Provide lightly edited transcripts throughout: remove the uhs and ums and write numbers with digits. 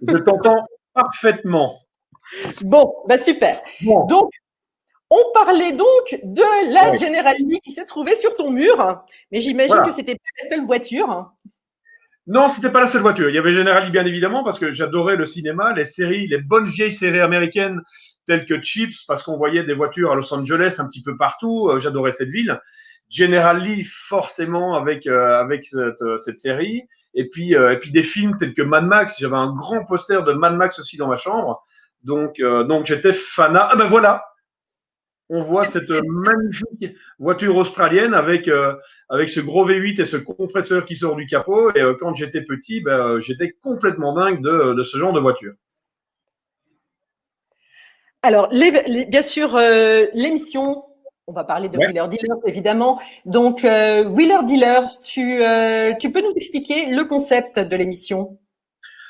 Je t'entends parfaitement. Bon, bah super. Bon. Donc, on parlait donc de la Ouais. General Lee qui se trouvait sur ton mur, mais j'imagine Voilà. que c'était pas la seule voiture. Non, c'était pas la seule voiture. Il y avait Generali, bien évidemment, parce que j'adorais le cinéma, les séries, les bonnes vieilles séries américaines telles que Chips, parce qu'on voyait des voitures à Los Angeles un petit peu partout. J'adorais cette ville. Generali, forcément, avec cette série. Et puis des films tels que Mad Max. J'avais un grand poster de Mad Max aussi dans ma chambre. Donc j'étais fanat. Ah ben voilà, on voit cette magnifique voiture australienne avec ce gros V8 et ce compresseur qui sort du capot. Et quand j'étais petit, j'étais complètement dingue de ce genre de voiture. Alors, bien sûr, l'émission, on va parler de Wheeler Dealers, évidemment. Donc, Wheeler Dealers, tu peux nous expliquer le concept de l'émission?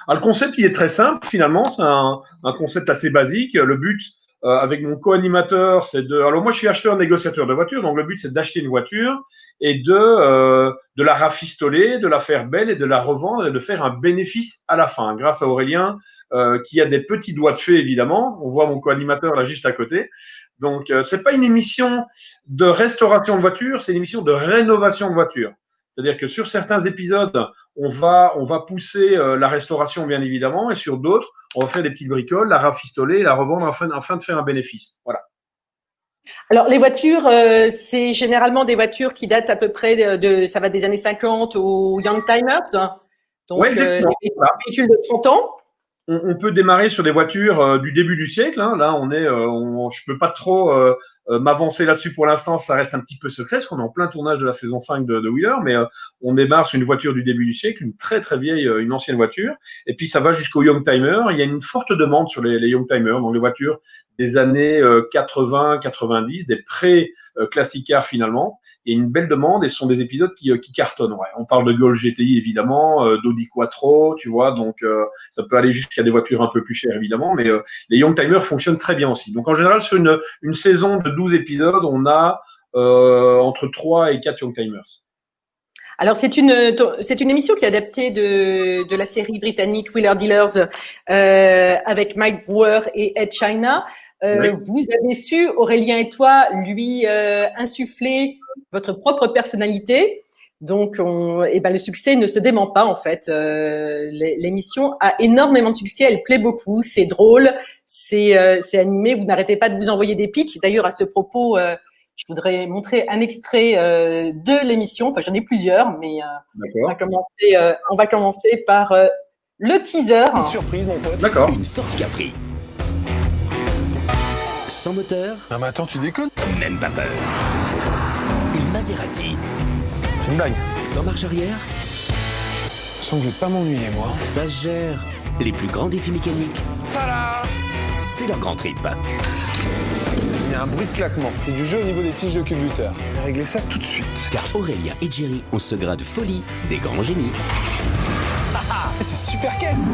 Alors, le concept, il est très simple, finalement. C'est un concept assez basique. Le but, avec mon co-animateur, c'est de… Alors, moi, je suis acheteur négociateur de voitures. Donc, le but, c'est d'acheter une voiture et de la rafistoler, de la faire belle et de la revendre et de faire un bénéfice à la fin. Grâce à Aurélien, qui a des petits doigts de fée, évidemment. On voit mon co-animateur là juste à côté. Donc, c'est pas une émission de restauration de voitures, c'est une émission de rénovation de voitures. C'est-à-dire que sur certains épisodes, on va pousser la restauration, bien évidemment, et sur d'autres, on va faire des petites bricoles, la rafistoler, la revendre afin de faire un bénéfice. Voilà. Alors, les voitures, c'est généralement des voitures qui datent à peu près ça va des années 50 aux Young Timers. Donc, des véhicules de 30 ans. On peut démarrer sur des voitures du début du siècle. Hein. Là, je peux pas trop m'avancer là-dessus pour l'instant. Ça reste un petit peu secret parce qu'on est en plein tournage de la saison 5 de Wheeler, mais on démarre sur une voiture du début du siècle, une très très vieille, une ancienne voiture. Et puis ça va jusqu'au Youngtimer. Il y a une forte demande sur les Youngtimers, donc les voitures des années 80, 90, des pré-classic cars finalement. Et une belle demande, et ce sont des épisodes qui cartonnent. Ouais. On parle de Golf GTI évidemment, d'Audi Quattro, tu vois, donc ça peut aller jusqu'à des voitures un peu plus chères évidemment, mais les Youngtimers fonctionnent très bien aussi. Donc en général, sur une saison de 12 épisodes, on a entre 3 et 4 Youngtimers. Alors, c'est une émission qui est adaptée de la série britannique Wheeler Dealers avec Mike Brewer et Ed China. Oui. Vous avez su, Aurélien et toi, lui insuffler votre propre personnalité. Donc, le succès ne se dément pas, en fait. L'émission a énormément de succès, elle plaît beaucoup, c'est drôle, c'est animé, vous n'arrêtez pas de vous envoyer des pics. D'ailleurs, à ce propos… je voudrais montrer un extrait de l'émission. Enfin, j'en ai plusieurs, mais on va commencer par le teaser. Une surprise, mon pote. D'accord. Une Ford Capri. Sans moteur. Non mais attends, tu déconnes? Même pas peur. Une Maserati. C'est une blague. Sans marche arrière. Je sens que je vais pas m'ennuyer, moi. Ça se gère. Les plus grands défis mécaniques. Voilà. C'est leur grand trip. Il y a un bruit de claquement. C'est du jeu au niveau des tiges de culbuteur. Je vais régler ça tout de suite. Car Aurélien et Jerry ont ce grain de folie des grands génies. C'est super caisse.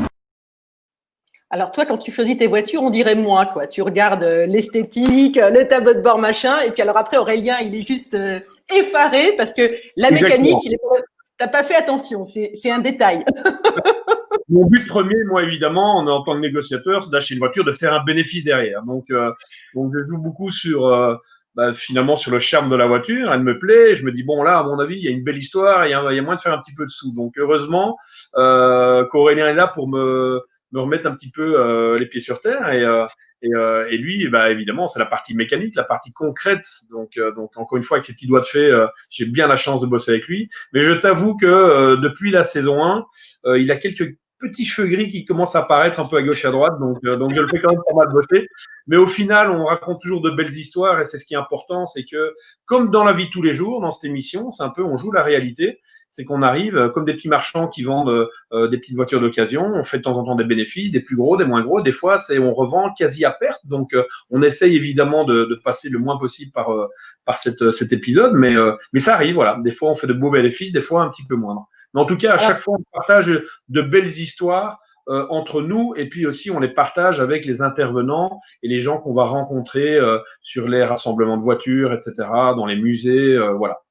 Alors toi, quand tu choisis tes voitures, on dirait moi, quoi. Tu regardes l'esthétique, le tableau de bord, machin, et puis alors après, Aurélien, il est juste effaré parce que la mécanique, t'as pas fait attention, c'est un détail. Mon but premier, moi, évidemment, en tant que négociateur, c'est d'acheter une voiture, de faire un bénéfice derrière. Donc je joue beaucoup finalement sur le charme de la voiture. Elle me plaît. Je me dis, bon, là, à mon avis, il y a une belle histoire, il y a moyen de faire un petit peu de sous. Donc, heureusement qu'Aurélien est là pour me remettre un petit peu les pieds sur terre. Et lui, évidemment, c'est la partie mécanique, la partie concrète. Donc encore une fois, avec ses petits doigts de fée, j'ai bien la chance de bosser avec lui. Mais je t'avoue que depuis la saison 1, il a quelques petits cheveux gris qui commencent à apparaître un peu à gauche et à droite. Donc je le fais quand même pas mal bosser. Mais au final, on raconte toujours de belles histoires et c'est ce qui est important, c'est que comme dans la vie de tous les jours, dans cette émission, c'est un peu, on joue la réalité. C'est qu'on arrive comme des petits marchands qui vendent des petites voitures d'occasion. On fait de temps en temps des bénéfices, des plus gros, des moins gros. Des fois, on revend quasi à perte. Donc, on essaye évidemment de passer le moins possible par cet épisode, mais ça arrive. Voilà. Des fois, on fait de beaux bénéfices, des fois un petit peu moindre. Mais en tout cas, à chaque fois, on partage de belles histoires entre nous et puis aussi, on les partage avec les intervenants et les gens qu'on va rencontrer sur les rassemblements de voitures, etc., dans les musées, voilà.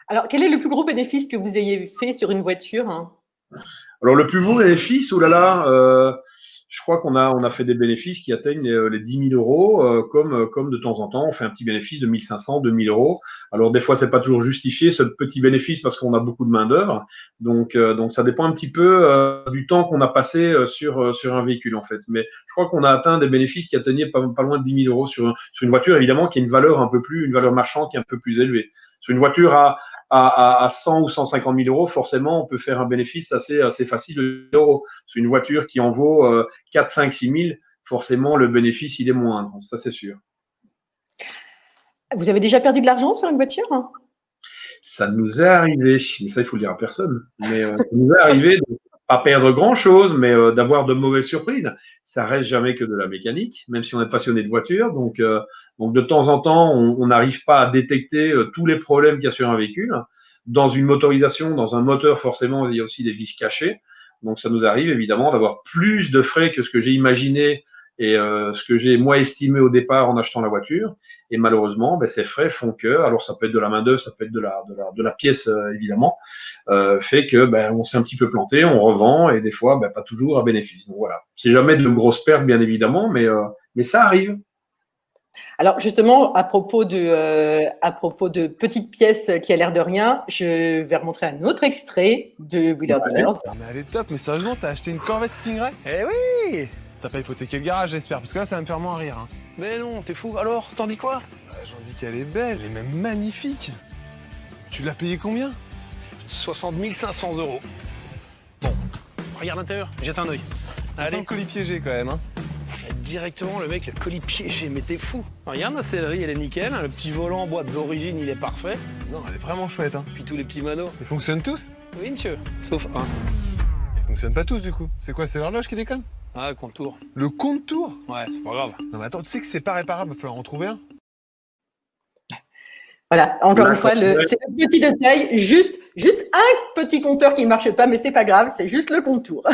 Alors, quel est le plus gros bénéfice que vous ayez fait sur une voiture? Alors le plus beau bénéfice, oulala, je crois qu'on a fait des bénéfices qui atteignent les 10 000 euros, comme de temps en temps, on fait un petit bénéfice de 1 500, 2 000 euros. Alors des fois, c'est pas toujours justifié ce petit bénéfice parce qu'on a beaucoup de main d'œuvre. Donc ça dépend un petit peu du temps qu'on a passé sur un véhicule en fait. Mais je crois qu'on a atteint des bénéfices qui atteignaient pas loin de 10 000 euros sur une voiture, évidemment, qui a une valeur une valeur marchande qui est un peu plus élevée. Sur une voiture à 100 ou 150 000 euros, forcément, on peut faire un bénéfice assez facile d'euros. Sur une voiture qui en vaut 4, 5, 6 000, forcément, le bénéfice, il est moindre. Ça, c'est sûr. Vous avez déjà perdu de l'argent sur une voiture? Ça nous est arrivé, mais ça, il faut le dire à personne. Mais ça nous est arrivé de pas perdre grand-chose, mais d'avoir de mauvaises surprises. Ça reste jamais que de la mécanique, même si on est passionné de voiture. Donc de temps en temps, on n'arrive pas à détecter tous les problèmes qu'il y a sur un véhicule. Dans une motorisation, dans un moteur, forcément, il y a aussi des vis cachées. Donc ça nous arrive évidemment d'avoir plus de frais que ce que j'ai imaginé et ce que j'ai moi estimé au départ en achetant la voiture. Et malheureusement, ces frais font que, alors ça peut être de la main d'œuvre, ça peut être de la pièce évidemment, fait que on s'est un petit peu planté, on revend et des fois pas toujours à bénéfice. Donc voilà, c'est jamais de grosses pertes bien évidemment, mais ça arrive. Alors justement, à propos de petites pièces qui a l'air de rien, je vais remontrer un autre extrait de Wheeler Dealers. Mais elle est top, mais sérieusement, t'as acheté une Corvette Stingray? Eh oui! T'as pas hypothéqué le garage, j'espère, parce que là, ça va me faire moins rire. Hein. Mais non, t'es fou. Alors, t'en dis quoi? J'en dis qu'elle est belle, elle est même magnifique. Tu l'as payé combien? 60 500 euros. Bon, regarde l'intérieur, jette un œil. Ça sent le colis piégé quand même, hein. Directement, le mec, le colis piégé, mais t'es fou. Regarde, la sellerie, elle est nickel. Le petit volant en bois d'origine, il est parfait. Non, elle est vraiment chouette, hein. Puis tous les petits manos. Ils fonctionnent tous? Oui, monsieur, sauf un. Ils fonctionnent pas tous, du coup. C'est quoi, c'est l'horloge qui déconne? Ah, contour. Le compte-tour? Ouais, c'est pas grave. Non mais attends, tu sais que c'est pas réparable, il va falloir en trouver un. Voilà, encore une fois, c'est le petit détail, juste un petit compteur qui ne marche pas, mais c'est pas grave, c'est juste le contour.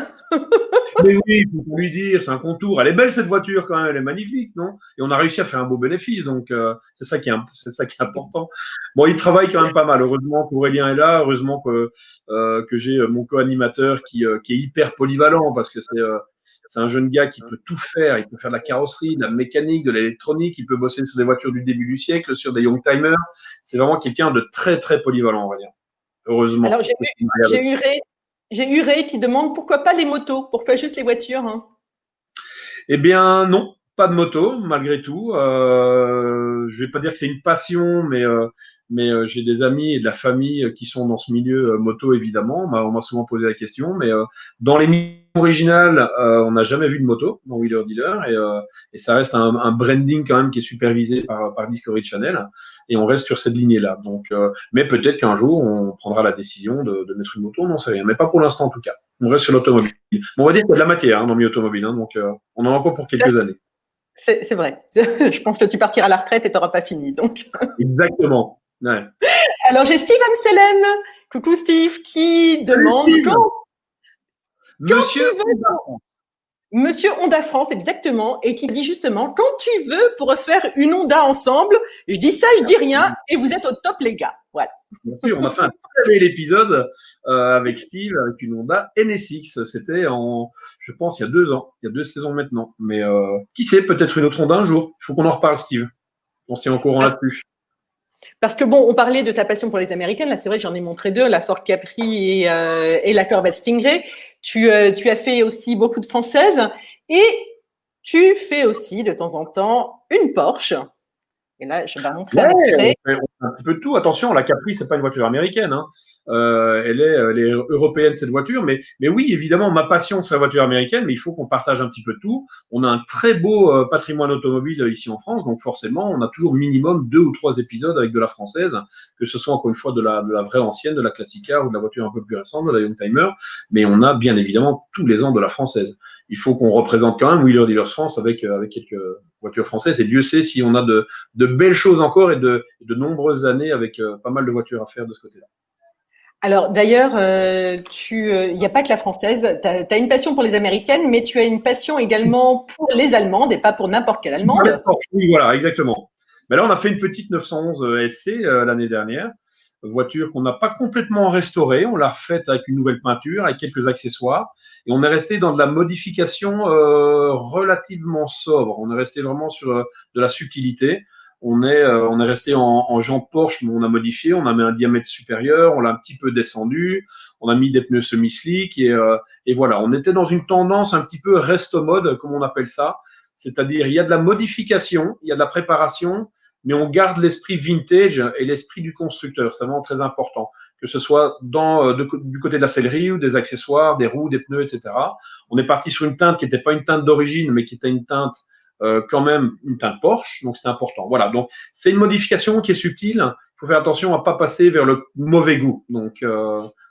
Mais oui, il faut lui dire, c'est un contour. Elle est belle cette voiture quand même, elle est magnifique, non? Et on a réussi à faire un beau bénéfice, donc c'est ça qui est important. Bon, il travaille quand même pas mal. Heureusement qu'Aurélien est là, heureusement que j'ai mon co-animateur qui est hyper polyvalent parce que c'est un jeune gars qui peut tout faire. Il peut faire de la carrosserie, de la mécanique, de l'électronique. Il peut bosser sur des voitures du début du siècle, sur des youngtimers. C'est vraiment quelqu'un de très, très polyvalent, on va dire. Heureusement. Alors, j'ai eu Ray qui demande pourquoi pas les motos, pourquoi juste les voitures, hein? Eh bien, non, pas de moto, malgré tout. Je vais pas dire que c'est une passion, mais j'ai des amis et de la famille qui sont dans ce milieu moto, évidemment. On m'a souvent posé la question, mais dans l'émission originale, on n'a jamais vu de moto dans Wheeler Dealer, et ça reste un branding quand même qui est supervisé par Discovery Channel, et on reste sur cette lignée-là. Donc, mais peut-être qu'un jour, on prendra la décision de mettre une moto, on n'en sait rien, mais pas pour l'instant en tout cas. On reste sur l'automobile. On va dire qu'il y a de la matière dans le milieu automobile, donc on en a encore pour quelques années. C'est vrai. Je pense que tu partiras à la retraite et tu n'auras pas fini. Donc. Exactement. Ouais. Alors, j'ai Steve Amselem. Coucou Steve, qui demande Monsieur Honda France, exactement, et qui dit justement, quand tu veux pour refaire une Honda ensemble, je dis ça, je dis rien, et vous êtes au top les gars. Voilà. Bien sûr, on a fait un très bel épisode avec Steve, avec une Honda NSX. C'était je pense, il y a 2 ans, il y a 2 saisons maintenant. Mais qui sait, peut-être une autre Honda un jour. Il faut qu'on en reparle, Steve. On se tient au courant là-dessus. Parce que bon, on parlait de ta passion pour les américaines. Là, c'est vrai que j'en ai montré 2, la Ford Capri et la Corvette Stingray. Tu as fait aussi beaucoup de françaises et tu fais aussi de temps en temps une Porsche. Et là, je vais montrer on fait un petit peu de tout. Attention, la Capri, c'est pas une voiture américaine. Hein. Elle est européenne, cette voiture. Mais oui, évidemment, ma passion, c'est la voiture américaine, mais il faut qu'on partage un petit peu de tout. On a un très beau patrimoine automobile ici en France, donc forcément, on a toujours minimum 2 ou 3 épisodes avec de la française, que ce soit encore une fois de la vraie ancienne, de la Classica ou de la voiture un peu plus récente, de la Youngtimer, mais on a bien évidemment tous les ans de la française. Il faut qu'on représente quand même Wheeler Dealers France avec quelques voitures françaises, et Dieu sait si on a de belles choses encore et de nombreuses années avec pas mal de voitures à faire de ce côté-là. Alors d'ailleurs, il n'y a pas que la française, tu as une passion pour les américaines, mais tu as une passion également pour les allemandes et pas pour n'importe quelle allemande. Oui, voilà, exactement. Mais là, on a fait une petite 911 SC l'année dernière. voiture qu'on n'a pas complètement restaurée. On l'a refaite avec une nouvelle peinture, avec quelques accessoires. Et on est resté dans de la modification relativement sobre. On est resté vraiment sur de la subtilité. On est resté en jantes Porsche, mais on a modifié. On a mis un diamètre supérieur. On l'a un petit peu descendu. On a mis des pneus semi-slick. Et voilà, on était dans une tendance un petit peu resto mode, comme on appelle ça. C'est-à-dire, il y a de la modification, il y a de la préparation, mais on garde l'esprit vintage et l'esprit du constructeur. C'est vraiment très important, que ce soit du côté de la sellerie ou des accessoires, des roues, des pneus, etc. On est parti sur une teinte qui n'était pas une teinte d'origine, mais qui était une teinte quand même une teinte Porsche, donc c'était important. Voilà, donc c'est une modification qui est subtile. Il faut faire attention à pas passer vers le mauvais goût. Donc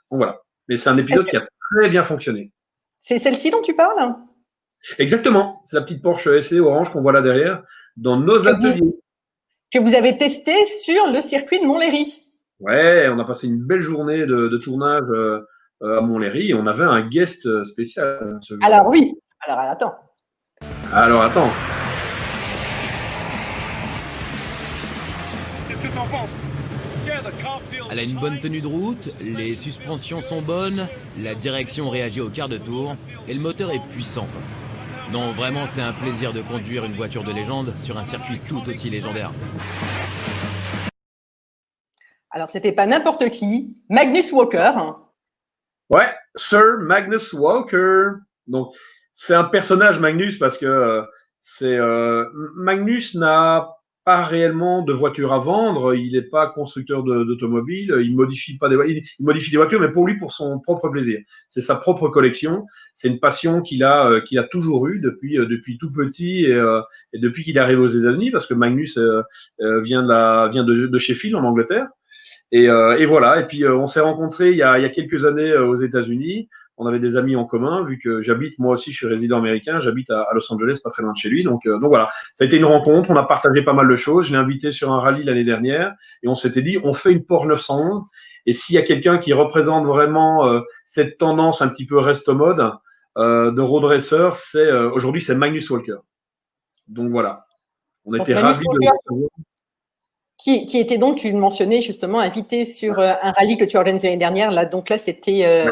voilà. Mais c'est un épisode qui a très bien fonctionné. C'est celle-ci dont tu parles? Exactement, c'est la petite Porsche SE orange qu'on voit là derrière, dans nos ateliers. Que vous avez testé sur le circuit de Montlhéry. Ouais, on a passé une belle journée de tournage à Montlhéry et on avait un guest spécial ce jour. Alors oui, alors attends. Alors attends. Qu'est-ce que t'en penses? Elle a une bonne tenue de route, les suspensions sont bonnes, la direction réagit au quart de tour et le moteur est puissant. Non, vraiment, c'est un plaisir de conduire une voiture de légende sur un circuit tout aussi légendaire. Alors, c'était pas n'importe qui, Magnus Walker. Ouais, Sir Magnus Walker. Donc, c'est un personnage, Magnus, parce que Magnus n'a pas réellement de voiture à vendre. Il n'est pas constructeur d'automobile. Il modifie pas il modifie des voitures, mais pour lui, pour son propre plaisir. C'est sa propre collection. C'est une passion qu'il a toujours eue depuis tout petit et depuis qu'il arrive aux États-Unis, parce que Magnus vient de Sheffield en Angleterre. Et voilà. Et puis on s'est rencontrés il y a quelques années aux États-Unis. On avait des amis en commun, vu que moi aussi, je suis résident américain, j'habite à Los Angeles, pas très loin de chez lui. Donc voilà, ça a été une rencontre, on a partagé pas mal de choses. Je l'ai invité sur un rallye l'année dernière et on s'était dit, on fait une Porsche 911. Et s'il y a quelqu'un qui représente vraiment cette tendance un petit peu resto mode de road racer, aujourd'hui, c'est Magnus Walker. Donc voilà, on était ravis de le recevoir. Qui était donc, tu le mentionnais justement, invité sur un rallye que tu as organisé l'année dernière. Là, donc là, c'était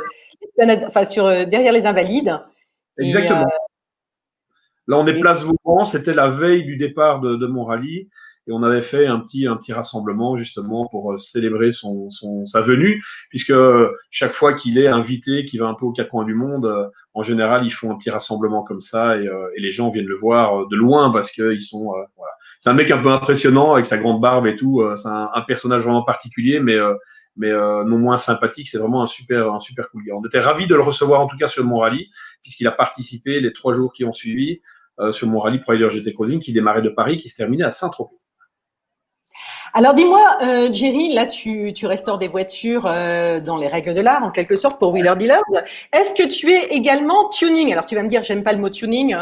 derrière les Invalides. Exactement. Là, on est place Vauban. C'était la veille du départ de mon rallye. Et on avait fait un petit rassemblement justement pour célébrer sa venue, puisque chaque fois qu'il est invité, qu'il va un peu aux quatre coins du monde, en général, ils font un petit rassemblement comme ça et les gens viennent le voir de loin parce qu'ils sont voilà. C'est un mec un peu impressionnant avec sa grande barbe et tout. C'est un personnage vraiment particulier, mais non moins sympathique. C'est vraiment un super cool gars. On était ravis de le recevoir en tout cas sur mon rallye, puisqu'il a participé les 3 jours qui ont suivi sur mon rallye Pro Rider GT Cruising qui démarrait de Paris, qui se terminait à Saint-Tropez. Alors dis-moi, Jerry, là tu restaures des voitures dans les règles de l'art, en quelque sorte, pour Wheeler Dealers. Est-ce que tu es également tuning? Alors tu vas me dire, j'aime pas le mot tuning,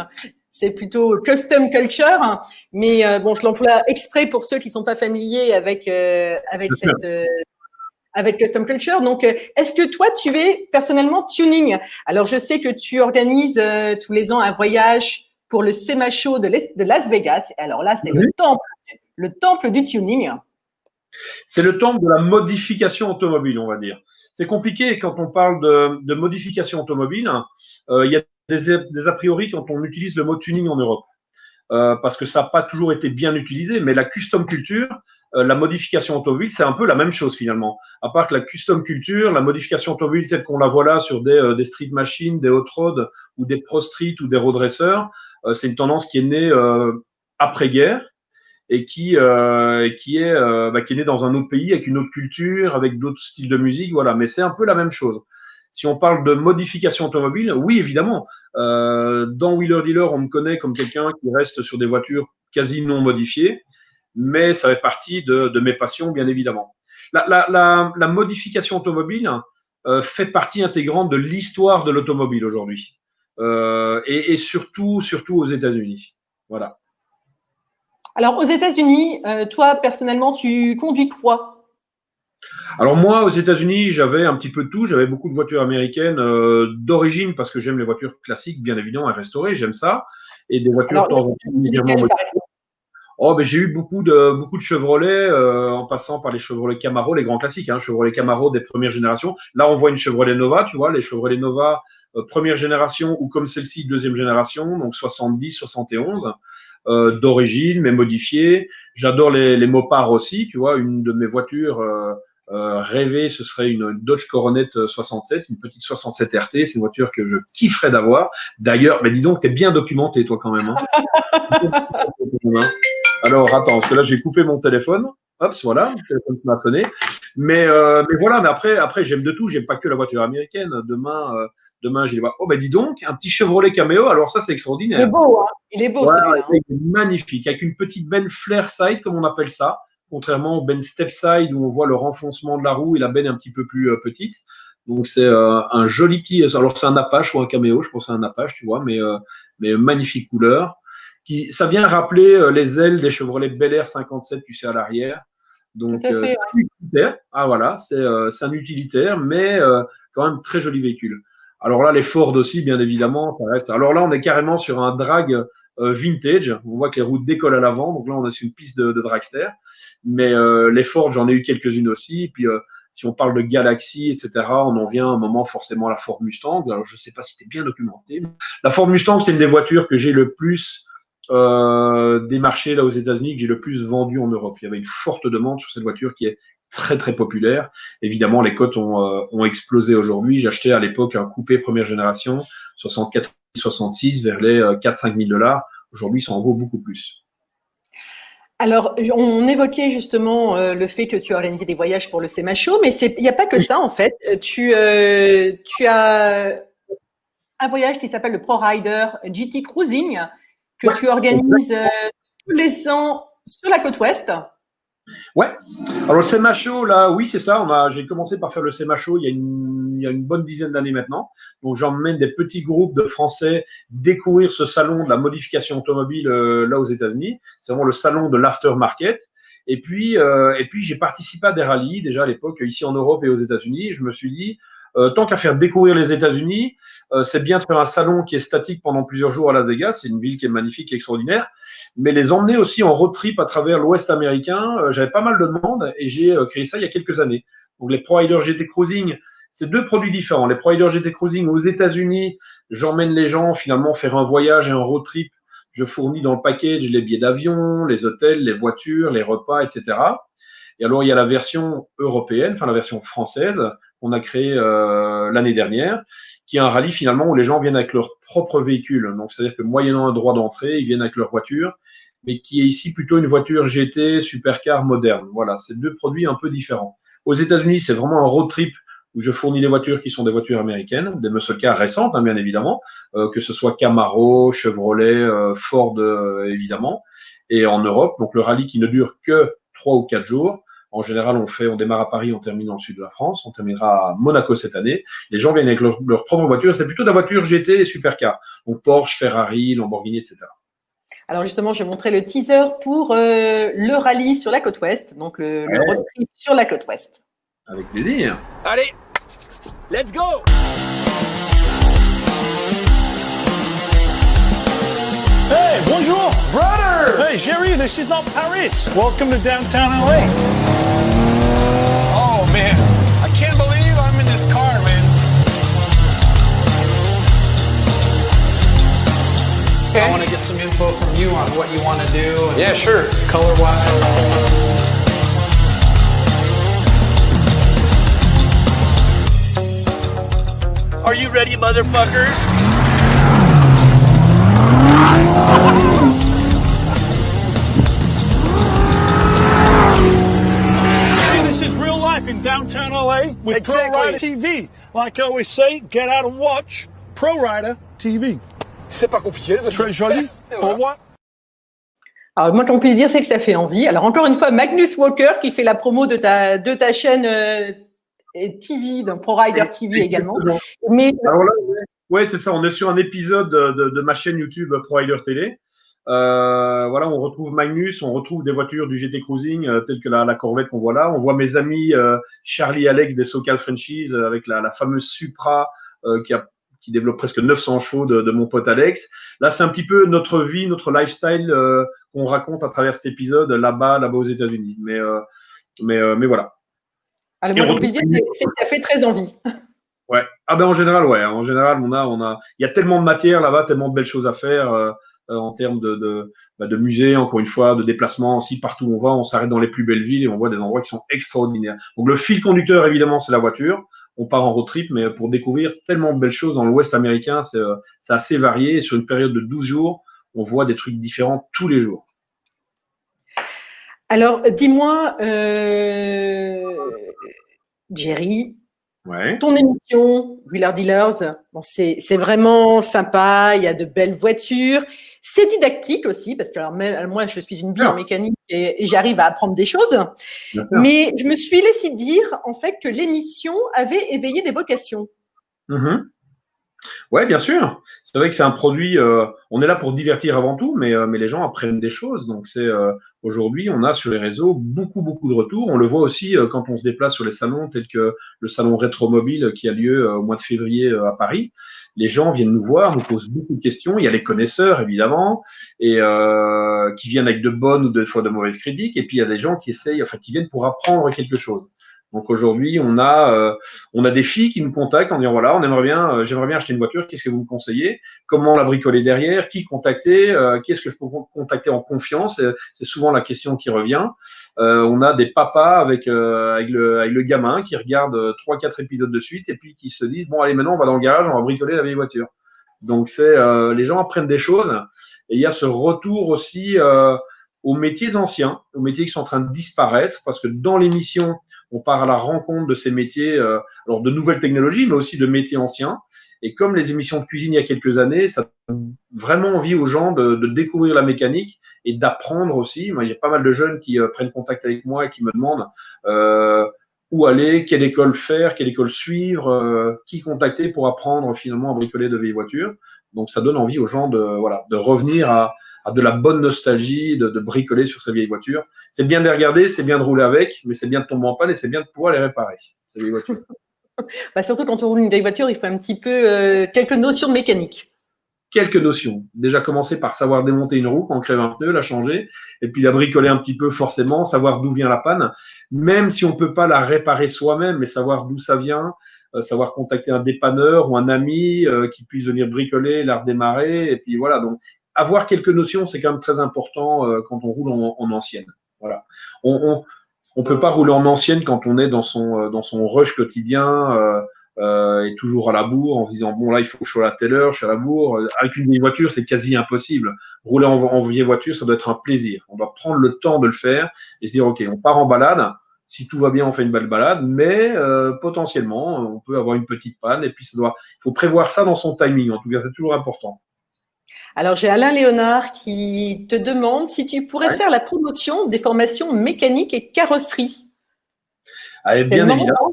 c'est plutôt custom culture, mais bon, je l'emploie exprès pour ceux qui sont pas familiers avec custom culture. Donc, est-ce que toi, tu es personnellement tuning? Alors, je sais que tu organises tous les ans un voyage pour le SEMA Show de Las Vegas. Alors là, c'est le temple du tuning. C'est le temple de la modification automobile, on va dire. C'est compliqué quand on parle de modification automobile. Il y a des a priori quand on utilise le mot tuning en Europe, parce que ça n'a pas toujours été bien utilisé, mais la custom culture, la modification automobile, c'est un peu la même chose finalement. À part que la custom culture, la modification automobile telle qu'on la voit là sur des street machines, des hot road ou des pro street ou des road racers, c'est une tendance qui est née après-guerre et qui est née dans un autre pays avec une autre culture, avec d'autres styles de musique, voilà. Mais c'est un peu la même chose. Si on parle de modification automobile, oui, évidemment. Dans Wheeler Dealer, on me connaît comme quelqu'un qui reste sur des voitures quasi non modifiées, mais ça fait partie de mes passions, bien évidemment. La modification automobile fait partie intégrante de l'histoire de l'automobile aujourd'hui, et surtout aux États-Unis. Voilà. Alors, aux États-Unis, toi, personnellement, tu conduis quoi? Alors moi, aux États-Unis, j'avais un petit peu de tout. J'avais beaucoup de voitures américaines d'origine parce que j'aime les voitures classiques, bien évidemment, à restaurer, j'aime ça. Et des voitures légèrement modifiées. Oh, ben, j'ai eu beaucoup de Chevrolet, en passant par les Chevrolet Camaro, les grands classiques, hein, Chevrolet Camaro des premières générations. Là, on voit une Chevrolet Nova, tu vois, les Chevrolet Nova première génération ou comme celle-ci deuxième génération, donc 70, 71, d'origine mais modifiée. J'adore les Mopars aussi, tu vois, une de mes voitures rêvée, ce serait une Dodge Coronet 67, une petite 67 RT. C'est une voiture que je kifferais d'avoir. D'ailleurs, mais dis donc, t'es bien documenté toi quand même. Hein. Alors, attends, parce que là, j'ai coupé mon téléphone. Hop, voilà, le téléphone qui m'a sonné. Mais voilà, mais après, j'aime de tout. J'aime pas que la voiture américaine. Demain, j'ai oh, ben dis donc, un petit Chevrolet Cameo. Alors ça, c'est extraordinaire. Il est beau, hein. Il est beau, celui-là. Il est magnifique, avec une petite benne flare side, comme on appelle ça. Contrairement aux bennes step side, où on voit le renfoncement de la roue et la benne un petit peu plus petite. Donc, c'est un joli petit. Alors, c'est un Apache ou un Cameo. Je pense que c'est un Apache, tu vois, mais magnifique couleur. Ça vient rappeler les ailes des Chevrolet Bel Air 57, tu sais, à l'arrière. Donc, c'est un utilitaire. Ah, voilà, c'est un utilitaire, mais quand même très joli véhicule. Alors là, les Ford aussi, bien évidemment, ça reste. Alors là, on est carrément sur un drag vintage. On voit que les roues décollent à l'avant. Donc là, on est sur une piste de dragster. Mais les Ford, j'en ai eu quelques-unes aussi. Et puis, si on parle de Galaxy, etc., on en vient à un moment forcément à la Ford Mustang. Alors, je ne sais pas si c'était bien documenté. La Ford Mustang, c'est une des voitures que j'ai le plus des marchés là aux États-Unis que j'ai le plus vendu en Europe. Il y avait une forte demande sur cette voiture qui est très très populaire. Évidemment, les cotes ont explosé aujourd'hui. J'achetais à l'époque un coupé première génération, 64 66 vers les 4-5 000 $. Aujourd'hui, ça en vaut beaucoup plus. Alors, on évoquait justement le fait que tu as organisé des voyages pour le SEMA Show, mais il n'y a pas que ça en fait. Tu as un voyage qui s'appelle le ProRider GT Cruising que tu organises tous les ans sur la côte ouest. Ouais. Alors le SEMA Show, là, oui, c'est ça. J'ai commencé par faire le SEMA Show il y a une bonne dizaine d'années maintenant. Donc j'emmène des petits groupes de Français découvrir ce salon de la modification automobile là aux États-Unis. C'est vraiment le salon de l'aftermarket. Et puis j'ai participé à des rallyes déjà à l'époque ici en Europe et aux États-Unis. Je me suis dit, tant qu'à faire découvrir les États-Unis, c'est bien de faire un salon qui est statique pendant plusieurs jours à Las Vegas. C'est une ville qui est magnifique et extraordinaire. Mais les emmener aussi en road trip à travers l'Ouest américain, j'avais pas mal de demandes et j'ai créé ça il y a quelques années. Donc les ProRider GT Cruising, c'est deux produits différents. Les ProRider GT Cruising aux États-Unis, j'emmène les gens finalement faire un voyage et un road trip. Je fournis dans le package les billets d'avion, les hôtels, les voitures, les repas, etc. Et alors il y a la version européenne, enfin la version française qu'on a créée l'année dernière, qui est un rallye finalement où les gens viennent avec leur propre véhicule. Donc, c'est-à-dire que moyennant un droit d'entrée, ils viennent avec leur voiture, mais qui est ici plutôt une voiture GT supercar moderne. Voilà, c'est deux produits un peu différents. Aux États-Unis, c'est vraiment un road trip où je fournis les voitures qui sont des voitures américaines, des muscle cars récentes, hein, bien évidemment, que ce soit Camaro, Chevrolet, Ford, évidemment. Et en Europe, donc le rallye qui ne dure que 3 ou 4 jours. En général, on démarre à Paris, on termine dans le sud de la France, on terminera à Monaco cette année. Les gens viennent avec leur propre voiture, c'est plutôt de la voiture GT et supercar. Donc Porsche, Ferrari, Lamborghini, etc. Alors justement, je vais montrer le teaser pour le rallye sur la côte ouest, donc le road trip sur la côte ouest. Avec plaisir. Allez, let's go! Hey, bonjour, brother! Hey, Jerry, this is not Paris. Welcome to downtown LA. Oh, man, I can't believe I'm in this car, man. Okay. I want to get some info from you on what you want to do. And yeah, sure. Color-wise. Are you ready, motherfuckers? This is real life in downtown LA with ProRider TV. Like I always say, get out and watch ProRider TV. C'est pas compliqué, les amis. Très joli. Au revoir. Alors moi, qu'on puisse dire, c'est que ça fait envie. Alors encore une fois, Magnus Walker qui fait la promo de ta chaîne TV, donc ProRider TV également. Mais alors là, ouais, c'est ça. On est sur un épisode de ma chaîne YouTube ProRider Télé. Voilà, on retrouve Magnus, on retrouve des voitures du GT Cruising telles que la Corvette qu'on voit là. On voit mes amis Charlie et Alex des SoCal Frenchies avec la fameuse Supra qui qui développe presque 900 chevaux de mon pote Alex. Là, c'est un petit peu notre vie, notre lifestyle qu'on raconte à travers cet épisode là-bas aux États-Unis. Mais voilà. Alors, moi, je dire, c'est que ça fait très envie. Ouais. Ah ben en général, ouais. En général, il y a tellement de matière là-bas, tellement de belles choses à faire en termes de musées, encore une fois, de déplacements aussi. Partout où on va, on s'arrête dans les plus belles villes et on voit des endroits qui sont extraordinaires. Donc le fil conducteur, évidemment, c'est la voiture. On part en road trip, mais pour découvrir tellement de belles choses dans l'Ouest américain, c'est assez varié. Et sur une période de 12 jours, on voit des trucs différents tous les jours. Alors, dis-moi, Jerry, Ouais. ton émission Wheeler Dealers, bon, c'est vraiment sympa, il y a de belles voitures, c'est didactique aussi, parce que alors, moi, je suis une bille en mécanique et j'arrive à apprendre des choses, mais je me suis laissé dire, en fait, que l'émission avait éveillé des vocations. Ouais, bien sûr. C'est vrai que c'est un produit. On est là pour divertir avant tout, mais les gens apprennent des choses. Donc aujourd'hui, on a sur les réseaux beaucoup de retours. On le voit aussi quand on se déplace sur les salons tels que le salon Rétromobile qui a lieu au mois de février à Paris. Les gens viennent nous voir, nous posent beaucoup de questions. Il y a les connaisseurs évidemment et qui viennent avec de bonnes ou des fois de mauvaises critiques. Et puis il y a des gens qui qui viennent pour apprendre quelque chose. Donc aujourd'hui, on a des filles qui nous contactent en disant voilà, j'aimerais bien acheter une voiture, qu'est-ce que vous me conseillez? Comment la bricoler derrière? Qui contacter? Qu'est-ce que je peux contacter en confiance? C'est souvent la question qui revient. On a des papas avec le gamin qui regardent 3-4 épisodes de suite et puis qui se disent bon allez maintenant on va dans le garage, on va bricoler la vieille voiture. Donc les gens apprennent des choses et il y a ce retour aussi aux métiers anciens, aux métiers qui sont en train de disparaître parce que dans l'émission on part à la rencontre de ces métiers, alors de nouvelles technologies, mais aussi de métiers anciens. Et comme les émissions de cuisine il y a quelques années, ça donne vraiment envie aux gens de découvrir la mécanique et d'apprendre aussi. Moi, il y a pas mal de jeunes qui prennent contact avec moi et qui me demandent où aller, quelle école faire, quelle école suivre, qui contacter pour apprendre finalement à bricoler de vieilles voitures. Donc, ça donne envie aux gens de revenir à de la bonne nostalgie, de bricoler sur ces vieilles voitures. C'est bien de les regarder, c'est bien de rouler avec, mais c'est bien de tomber en panne et c'est bien de pouvoir les réparer, ces vieilles voitures. Surtout quand on roule une vieille voiture, il faut un petit peu quelques notions de mécanique. Quelques notions. Déjà commencer par savoir démonter une roue quand on crève un pneu, la changer, et puis la bricoler un petit peu forcément, savoir d'où vient la panne, même si on ne peut pas la réparer soi-même, mais savoir d'où ça vient, savoir contacter un dépanneur ou un ami qui puisse venir bricoler, la redémarrer, et puis voilà. Donc, avoir quelques notions, c'est quand même très important quand on roule en ancienne. Voilà. On peut pas rouler en ancienne quand on est dans son rush quotidien et toujours à la bourre en se disant bon là il faut que je sois à telle heure, je suis à la bourre. Avec une vieille voiture, c'est quasi impossible. Rouler en vieille voiture, ça doit être un plaisir. On doit prendre le temps de le faire et se dire ok, on part en balade. Si tout va bien, on fait une belle balade, mais potentiellement, on peut avoir une petite panne et puis il faut prévoir ça dans son timing. En tout cas, c'est toujours important. Alors, j'ai Alain Léonard qui te demande si tu pourrais faire la promotion des formations mécaniques et carrosserie. Ah, bien évidemment.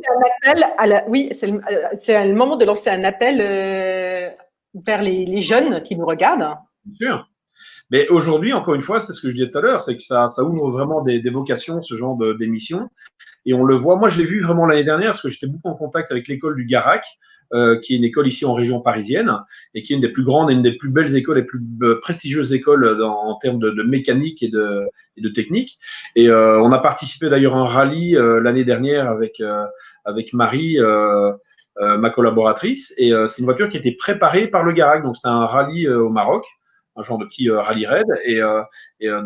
Oui, c'est le moment de lancer un appel vers les jeunes qui nous regardent. Bien sûr. Mais aujourd'hui, encore une fois, c'est ce que je disais tout à l'heure, c'est que ça ouvre vraiment des vocations, ce genre d'émission. Et on le voit. Moi, je l'ai vu vraiment l'année dernière parce que j'étais beaucoup en contact avec l'école du Garac, qui est une école ici en région parisienne et qui est une des plus grandes et une des plus belles écoles, les plus prestigieuses écoles en termes de mécanique et de technique. Et on a participé d'ailleurs à un rallye l'année dernière avec Marie, ma collaboratrice. Et c'est une voiture qui était préparée par le Garac. Donc c'était un rallye au Maroc, un genre de petit rallye raid. Et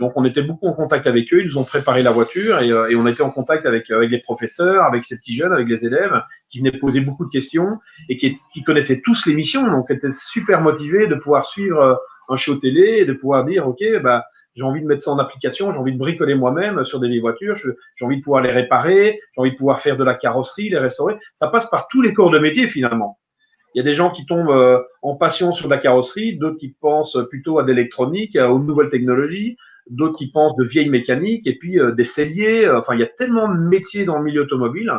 donc on était beaucoup en contact avec eux. Ils nous ont préparé la voiture et on était en contact avec les professeurs, avec ces petits jeunes, avec les élèves qui venaient poser beaucoup de questions et qui connaissaient tous l'émission. Donc étaient super motivés de pouvoir suivre un show télé et de pouvoir dire ok, bah j'ai envie de mettre ça en application, j'ai envie de bricoler moi-même sur des vieilles voitures, j'ai envie de pouvoir les réparer, j'ai envie de pouvoir faire de la carrosserie, les restaurer. Ça passe par tous les corps de métier finalement. Il y a des gens qui tombent en passion sur la carrosserie, d'autres qui pensent plutôt à de l'électronique, aux nouvelles technologies, d'autres qui pensent de vieilles mécaniques, et puis des selliers. Enfin, il y a tellement de métiers dans le milieu automobile.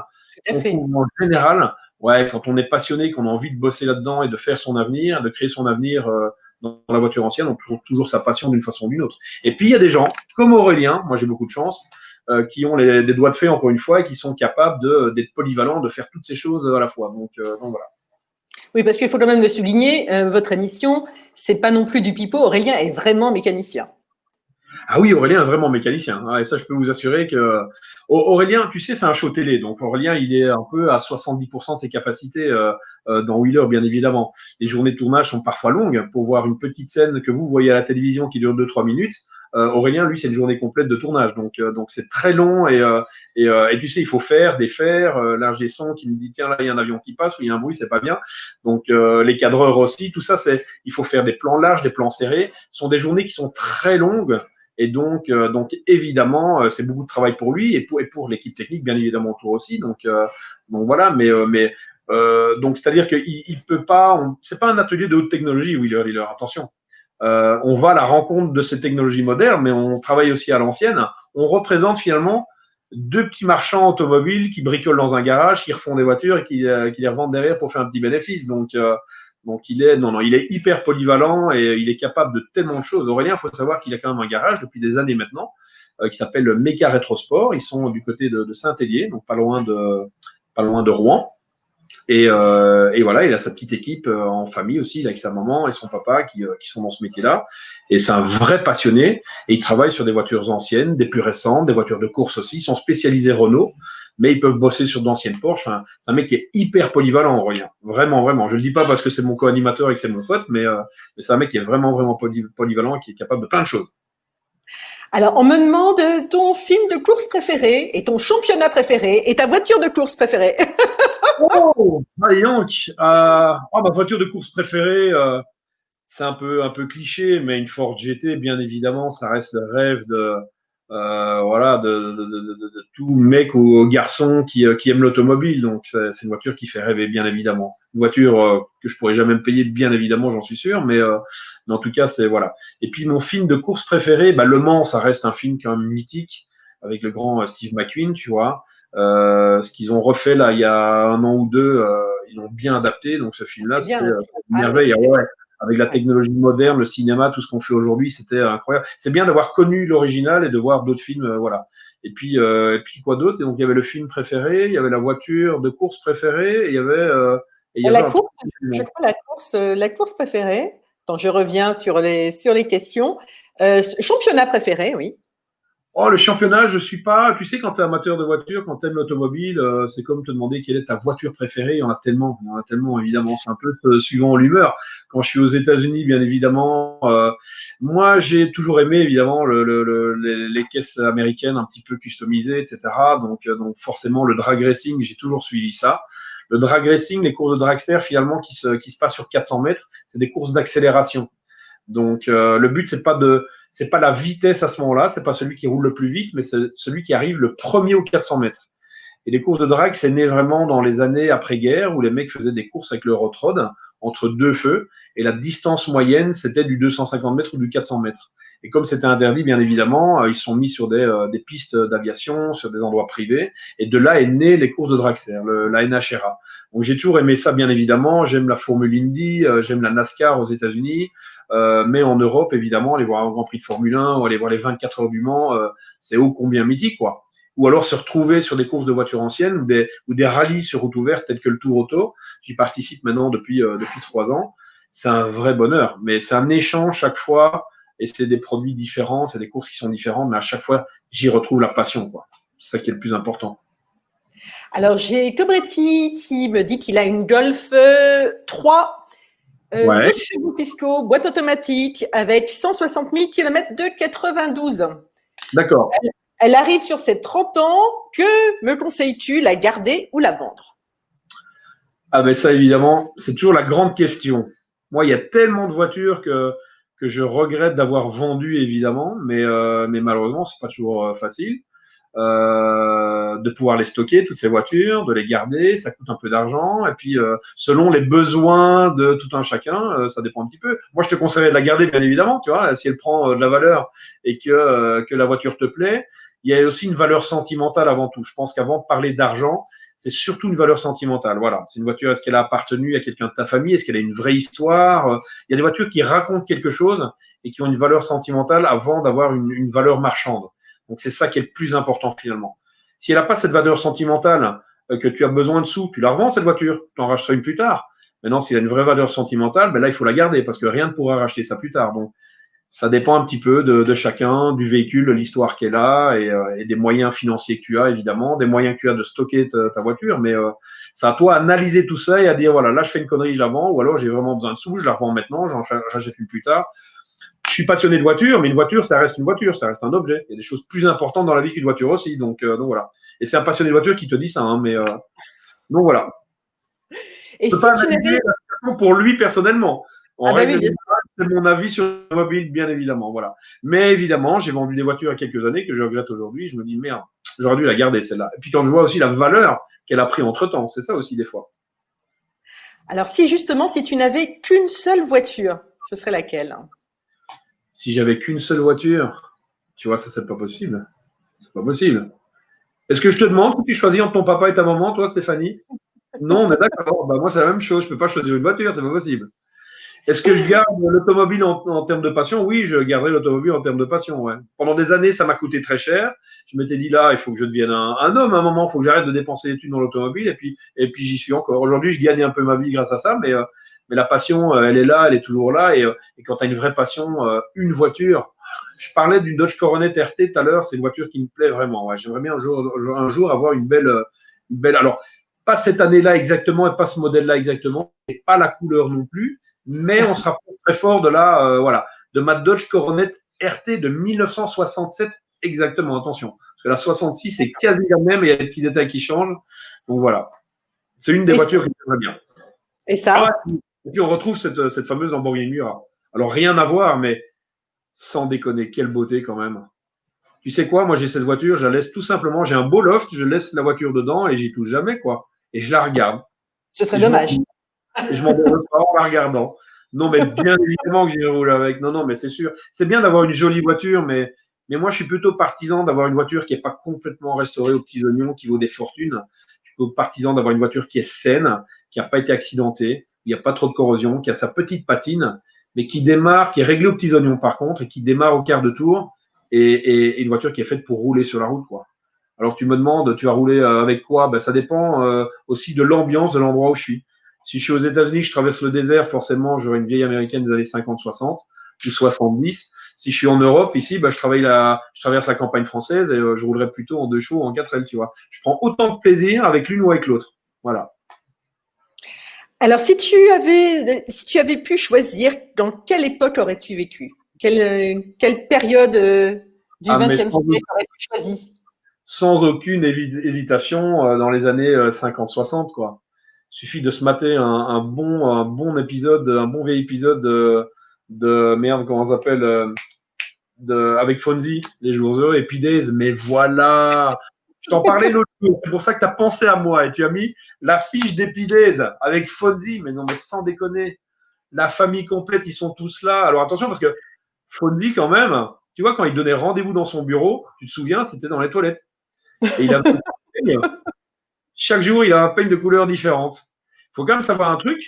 En général, ouais, quand on est passionné, qu'on a envie de bosser là-dedans et de faire son avenir, de créer son avenir dans la voiture ancienne, on trouve toujours sa passion d'une façon ou d'une autre. Et puis, il y a des gens comme Aurélien, moi j'ai beaucoup de chance, qui ont des doigts de fée, encore une fois, et qui sont capables d'être polyvalents, de faire toutes ces choses à la fois. Donc voilà. Oui, parce qu'il faut quand même le souligner, votre émission, c'est pas non plus du pipeau. Aurélien est vraiment mécanicien. Ah oui, Aurélien est vraiment mécanicien. Et ça, je peux vous assurer que Aurélien, tu sais, c'est un show télé. Donc Aurélien, il est un peu à 70% de ses capacités dans Wheeler, bien évidemment. Les journées de tournage sont parfois longues. Pour voir une petite scène que vous voyez à la télévision qui dure 2-3 minutes, Aurélien, lui, c'est une journée complète de tournage. Donc c'est très long et tu sais, il faut faire, défaire. L'ingé son qui me dit tiens, là, il y a un avion qui passe ou il y a un bruit, c'est pas bien. Donc les cadreurs aussi, tout ça, il faut faire des plans larges, des plans serrés. Ce sont des journées qui sont très longues. Et donc évidemment, c'est beaucoup de travail pour lui et pour l'équipe technique, bien évidemment, autour aussi. Donc voilà, donc c'est-à-dire qu'il peut pas, c'est pas un atelier de haute technologie, Wheeler Dealer, attention. On va à la rencontre de ces technologies modernes, mais on travaille aussi à l'ancienne. On représente finalement deux petits marchands automobiles qui bricolent dans un garage, qui refont des voitures et qui les revendent derrière pour faire un petit bénéfice. Donc il est hyper polyvalent et il est capable de tellement de choses. Aurélien, il faut savoir qu'il a quand même un garage depuis des années maintenant qui s'appelle Méca Rétrosport. Ils sont du côté de Saint-Hélier, donc pas loin de Rouen. Et voilà, il a sa petite équipe en famille aussi, avec sa maman et son papa qui sont dans ce métier-là. Et c'est un vrai passionné. Et il travaille sur des voitures anciennes, des plus récentes, des voitures de course aussi. Ils sont spécialisés Renault, mais ils peuvent bosser sur d'anciennes Porsche. Enfin, c'est un mec qui est hyper polyvalent, Aurélien. Vraiment, vraiment. Je le dis pas parce que c'est mon co-animateur et que c'est mon pote, mais c'est un mec qui est vraiment, vraiment polyvalent et qui est capable de plein de choses. Alors, on me demande ton film de course préféré et ton championnat préféré et ta voiture de course préférée. Oh, allez donc. Ma voiture de course préférée, c'est un peu cliché, mais une Ford GT, bien évidemment, ça reste le rêve de tout mec ou garçon qui aime l'automobile. Donc, c'est une voiture qui fait rêver, bien évidemment. Une voiture que je pourrais jamais me payer, bien évidemment, j'en suis sûr, mais en tout cas, c'est voilà. Et puis, mon film de course préféré, Le Mans, ça reste un film quand même mythique avec le grand Steve McQueen, tu vois. Ce qu'ils ont refait là il y a 1 an ou 2, ils l'ont bien adapté. Donc, ce film-là, c'était une merveille. Ouais. Avec la technologie moderne, le cinéma, tout ce qu'on fait aujourd'hui, c'était incroyable. C'est bien d'avoir connu l'original et de voir d'autres films, voilà. Et puis quoi d'autre? Et donc il y avait le film préféré, il y avait la voiture de course préférée, et il y avait la course. Je crois la course préférée. Attends, je reviens sur les questions. Championnat préféré, oui. Oh, le championnat, je suis pas. Tu sais, quand tu es amateur de voiture, quand tu aimes l'automobile, c'est comme te demander quelle est ta voiture préférée. Il y en a tellement, évidemment. C'est un peu suivant l'humeur. Quand je suis aux États-Unis, bien évidemment, moi, j'ai toujours aimé, évidemment, les caisses américaines un petit peu customisées, etc. Donc forcément, le drag racing, j'ai toujours suivi ça. Le drag racing, les courses de dragster, finalement, qui se passent sur 400 mètres, c'est des courses d'accélération. Donc le but c'est pas la vitesse à ce moment-là, c'est pas celui qui roule le plus vite, mais c'est celui qui arrive le premier aux 400 mètres. Et les courses de drag, c'est né vraiment dans les années après-guerre où les mecs faisaient des courses avec le hot rod entre deux feux et la distance moyenne c'était du 250 mètres ou du 400 mètres. Et comme c'était interdit, bien évidemment, ils sont mis sur des pistes d'aviation, sur des endroits privés. Et de là est né les courses de dragster, la NHRA. Donc j'ai toujours aimé ça, bien évidemment. J'aime la Formule Indy, j'aime la NASCAR aux États-Unis. Mais en Europe, évidemment, aller voir un Grand Prix de Formule 1 ou aller voir les 24 heures du Mans, c'est ô combien mythique, quoi. Ou alors se retrouver sur des courses de voitures anciennes ou des rallyes sur route ouverte tels que le Tour Auto. J'y participe maintenant depuis 3 ans. C'est un vrai bonheur, mais c'est un échange chaque fois et c'est des produits différents, c'est des courses qui sont différentes, mais à chaque fois, j'y retrouve la passion, quoi. C'est ça qui est le plus important. Alors, j'ai Cobretti qui me dit qu'il a une Golf 3 12 chevaux fiscaux, boîte automatique, avec 160 000 km de 92. D'accord. Elle arrive sur ses 30 ans. Que me conseilles-tu, la garder ou la vendre? Ah ben ça, évidemment, c'est toujours la grande question. Moi, il y a tellement de voitures que je regrette d'avoir vendu, évidemment, mais malheureusement, c'est pas toujours facile. De pouvoir les stocker, toutes ces voitures, de les garder, ça coûte un peu d'argent. Et puis, selon les besoins de tout un chacun, ça dépend un petit peu. Moi, je te conseillerais de la garder, bien évidemment, tu vois, si elle prend de la valeur et que la voiture te plaît. Il y a aussi une valeur sentimentale avant tout. Je pense qu'avant de parler d'argent, c'est surtout une valeur sentimentale. Voilà, c'est une voiture, est-ce qu'elle a appartenu à quelqu'un de ta famille? Est-ce qu'elle a une vraie histoire? Il y a des voitures qui racontent quelque chose et qui ont une valeur sentimentale avant d'avoir une valeur marchande. Donc, c'est ça qui est le plus important finalement. Si elle n'a pas cette valeur sentimentale, que tu as besoin de sous, tu la revends cette voiture, tu en rachèteras une plus tard. Maintenant, s'il a une vraie valeur sentimentale, ben là, il faut la garder parce que rien ne pourra racheter ça plus tard. Donc, ça dépend un petit peu de chacun, du véhicule, de l'histoire qu'elle a et des moyens financiers que tu as, évidemment, des moyens que tu as de stocker ta voiture. Mais c'est à toi d'analyser tout ça et à dire, voilà, là, je fais une connerie, je la vends, ou alors j'ai vraiment besoin de sous, je la revends maintenant, j'en rachète une plus tard. Je suis passionné de voiture, mais une voiture, ça reste une voiture, ça reste un objet. Il y a des choses plus importantes dans la vie qu'une voiture aussi. Donc voilà. Et c'est un passionné de voiture qui te dit ça, hein, mais donc voilà. Et Je peux si pas tu analyser n'avais… la situation pour lui personnellement. En Ah bah règle oui, bien générale, c'est mon avis sur l'automobile, bien évidemment. Voilà. Mais évidemment, j'ai vendu des voitures il y a quelques années que je regrette aujourd'hui. Je me dis, merde, j'aurais dû la garder celle-là. Et puis quand je vois aussi la valeur qu'elle a pris entre-temps, c'est ça aussi des fois. Alors, si justement, si tu n'avais qu'une seule voiture, ce serait laquelle? Si j'avais qu'une seule voiture, tu vois, ça, c'est pas possible. C'est pas possible. Est-ce que je te demande si tu choisis entre ton papa et ta maman, toi, Stéphanie? Non, mais d'accord. Bah, moi, c'est la même chose. Je peux pas choisir une voiture, c'est pas possible. Est-ce que je garde l'automobile en termes de passion? Oui, je garderai l'automobile en termes de passion. Ouais. Pendant des années, ça m'a coûté très cher. Je m'étais dit là, il faut que je devienne un homme à un moment. Il faut que j'arrête de dépenser des thunes dans l'automobile. Et puis j'y suis encore. Aujourd'hui, je gagne un peu ma vie grâce à ça, mais la passion, elle est là, elle est toujours là. Et quand tu as une vraie passion, une voiture. Je parlais d'une Dodge Coronet RT tout à l'heure. C'est une voiture qui me plaît vraiment. Ouais. J'aimerais bien un jour avoir une belle. Alors, pas cette année-là exactement et pas ce modèle-là exactement, et pas la couleur non plus. Mais on se rapproche très fort de de ma Dodge Coronet RT de 1967 exactement. Attention, parce que la 66 c'est quasi la même et il y a des petits détails qui changent. Donc voilà, c'est une des voitures qui me va bien. Et ça? Et puis on retrouve cette fameuse Lamborghini Miura. Alors rien à voir, mais sans déconner, quelle beauté quand même. Tu sais quoi, moi j'ai cette voiture, je la laisse tout simplement, j'ai un beau loft, je laisse la voiture dedans et j'y touche jamais quoi. Et je la regarde. Ce serait dommage. Et je m'en dérange pas en la regardant. Non, mais bien évidemment que j'y roule avec. Non, mais c'est sûr. C'est bien d'avoir une jolie voiture, mais moi, je suis plutôt partisan d'avoir une voiture qui n'est pas complètement restaurée aux petits oignons, qui vaut des fortunes. Je suis plutôt partisan d'avoir une voiture qui est saine, qui n'a pas été accidentée, il n'y a pas trop de corrosion, qui a sa petite patine, mais qui démarre, qui est réglée aux petits oignons par contre, et qui démarre au quart de tour, et une voiture qui est faite pour rouler sur la route, quoi. Alors tu me demandes, tu vas rouler avec quoi? Ben, ça dépend aussi de l'ambiance de l'endroit où je suis. Si je suis aux États-Unis, je traverse le désert, forcément, j'aurai une vieille américaine des années 50-60 ou 70. Si je suis en Europe, ici, je traverse la campagne française et je roulerai plutôt en 2 chevaux ou en 4L, tu vois. Je prends autant de plaisir avec l'une ou avec l'autre. Voilà. Alors, si tu avais pu choisir, dans quelle époque aurais-tu vécu? Quelle période du XXe siècle aurais-tu choisi? Sans aucune hésitation, dans les années 50-60, quoi. Il suffit de se mater un bon épisode, un bon vieil épisode de merde, comment ça s'appelle, avec Fonzie, Les Jours Heureux, Happy Days. Mais voilà, je t'en parlais l'autre jour, c'est pour ça que tu as pensé à moi et tu as mis la fiche d'Happy Days avec Fonzie. Mais non, mais sans déconner, la famille complète, ils sont tous là. Alors attention, parce que Fonzie, quand même, tu vois, quand il donnait rendez-vous dans son bureau, tu te souviens, c'était dans les toilettes. Et il avait chaque jour, il a un peigne de couleurs différentes. Il faut quand même savoir un truc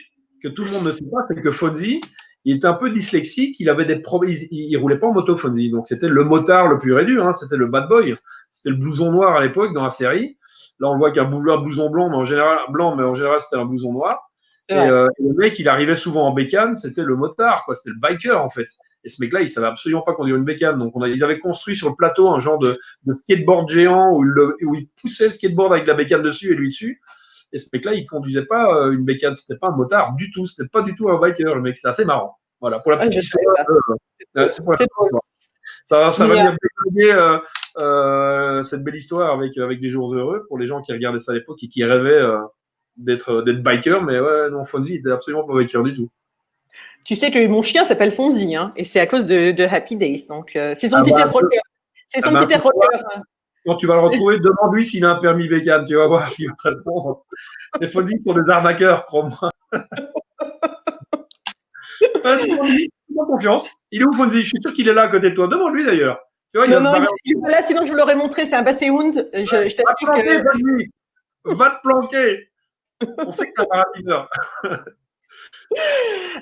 que tout le monde ne sait pas, c'est que Fonzie, il était un peu dyslexique, il avait des problèmes, il roulait pas en moto Fonzie, donc c'était le motard le plus réduit, hein, c'était le bad boy, c'était le blouson noir à l'époque dans la série. Là, on voit qu'il y a un blouson blanc, mais en général, c'était un blouson noir. Et le mec, il arrivait souvent en bécane, c'était le motard, quoi, c'était le biker en fait. Et ce mec-là, il savait absolument pas conduire une bécane. Donc, ils avaient construit sur le plateau un genre de skateboard géant où il poussait le skateboard avec la bécane dessus et lui dessus. Et ce mec-là, il conduisait pas une bécane. C'était pas un motard du tout. C'était pas du tout un biker, le mec. C'était assez marrant. Voilà. Pour la petite histoire. C'est pour la petite histoire. Ça va bien développer cette belle histoire avec des jours heureux pour les gens qui regardaient ça à l'époque et qui rêvaient d'être biker. Mais ouais, non, Fonzie, il était absolument pas biker du tout. Tu sais que mon chien s'appelle Fonzie, hein, et c'est à cause de Happy Days. Donc, c'est son petit air rocker. C'est son petit air rocker. Quand tu vas le retrouver, demande-lui s'il a un permis bécane. Tu vas voir s'il va te répondre. Les Fonzie sont des arnaqueurs, crois-moi. Fais-moi confiance. Il est où, Fonzie? Je suis sûr qu'il est là à côté de toi. Demande-lui d'ailleurs. Tu vois, il est là, sinon je vous l'aurais montré. C'est un basséhound. Je t'assure que… Va te planquer. On sait que t'es un marathoneur.